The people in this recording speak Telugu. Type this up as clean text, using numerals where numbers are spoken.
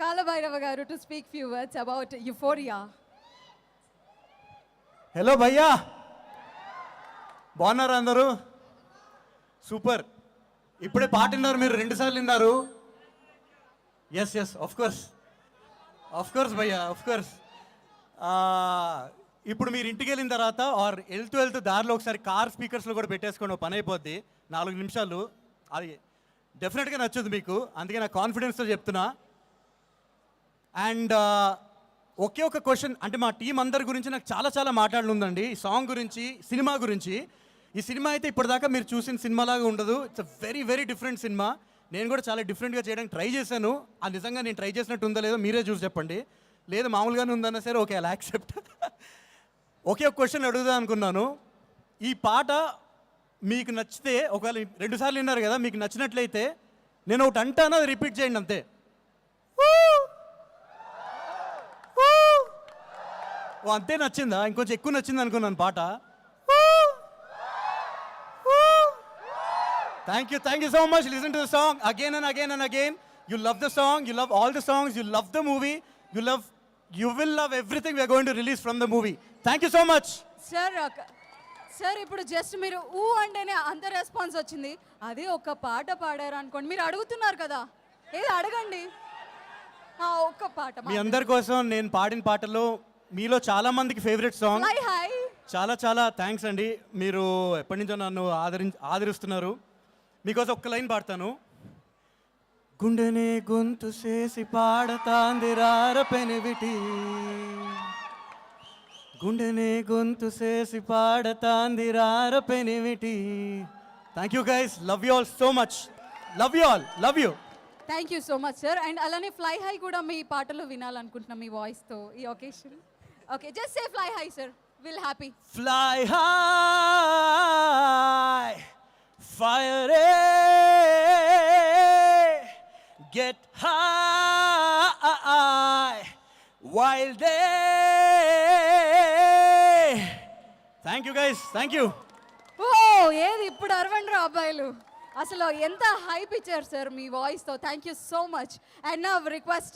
Kalabhairava garu to speak few words about Euphoria. Hello భయ్యా, బాగున్నారా అందరూ? సూపర్. ఇప్పుడే పాట విన్నారు, మీరు 2 సార్లు విన్నారు. ఎస్ ఆఫ్ కోర్స్ భయ్యా, ఆఫ్ కోర్స్. ఇప్పుడు మీరు ఇంటికి వెళ్ళిన తర్వాత ఆర్ వెళ్తూ దారిలో ఒకసారి కార్ స్పీకర్స్లో కూడా పెట్టేసుకోండి, ఒక పని అయిపోద్ది. 4 నిమిషాలు అది డెఫినెట్గా నచ్చుద్ది మీకు, అందుకే నా కాన్ఫిడెన్స్తో చెప్తున్నా. అండ్ ఒకే ఒక క్వశ్చన్, అంటే మా టీం అందరి గురించి నాకు చాలా మాట్లాడనుందండి, ఈ సాంగ్ గురించి, సినిమా గురించి. ఈ సినిమా అయితే ఇప్పటిదాకా మీరు చూసిన సినిమాలాగా ఉండదు. It's a very different cinema. నేను కూడా చాలా డిఫరెంట్గా చేయడానికి ట్రై చేశాను. ఆ నిజంగా నేను ట్రై చేసినట్టు ఉందో లేదో మీరే చూసి చెప్పండి. లేదు మామూలుగానే ఉందన్నా సరే ఓకే, అలా యాక్సెప్ట్. ఒకే ఒక క్వశ్చన్ అడుగుదాం అనుకున్నాను. ఈ పాట మీకు నచ్చితే, ఒకవేళ 2 సార్లు విన్నారు కదా, మీకు నచ్చినట్లయితే నేను ఒకటి అంటాను, అది రిపీట్ చేయండి అంతే. ఓ అంతే నచ్చిందా? ఇంకొంచెం ఎక్కువ నచ్చింది అనుకున్నాను పాట. Thank you so much. Listen to the song again and again. You love the song, you love all the songs, you love the movie, you will love everything we are going to release from the movie. Thank you so much. Sir ఇప్పుడు జస్ట్ మీరు ఊ అంటేనే అంత రెస్పాన్స్ వచ్చింది. అది ఒక పాట పాడారు అనుకోండి, మీరు అడుగుతున్నారు కదా, ఏది అడగండి. ఒక్క పాట మీ అందరి కోసం నేను పాడిన పాటలో మీలో చాలా మందికి ఫేవరెట్ సాంగ్. చాలా థ్యాంక్స్ అండి, మీరు ఎప్పటి నుంచో నన్ను ఆదరిస్తున్నారు. మీకోసం ఒక్క లైన్ పాడతాను. గుండెనే గొంతు చేసి పాడతాంది రార పెనివిటి, గుండెనే గొంతు చేసి పాడతాంది రార పెనివిటి. Thank you guys, love you all so much. Love you. Thank you so much sir. And అలానే ఫ్లై హై కూడా మీ పాటలో వినాలనుకుంటున్నాం మీ వాయిస్తో ఈ occasion. Okay, just say fly high sir, will happy. Fly high fire get high while day. Thank you guys, thank you. ఏది ఇప్పుడు అరవండ్రు అబ్బాయిలు, అసలు ఎంత హైప్ ఇచ్చారు సార్ మీ వాయిస్తో. Thank you so much. And నా రిక్వెస్ట్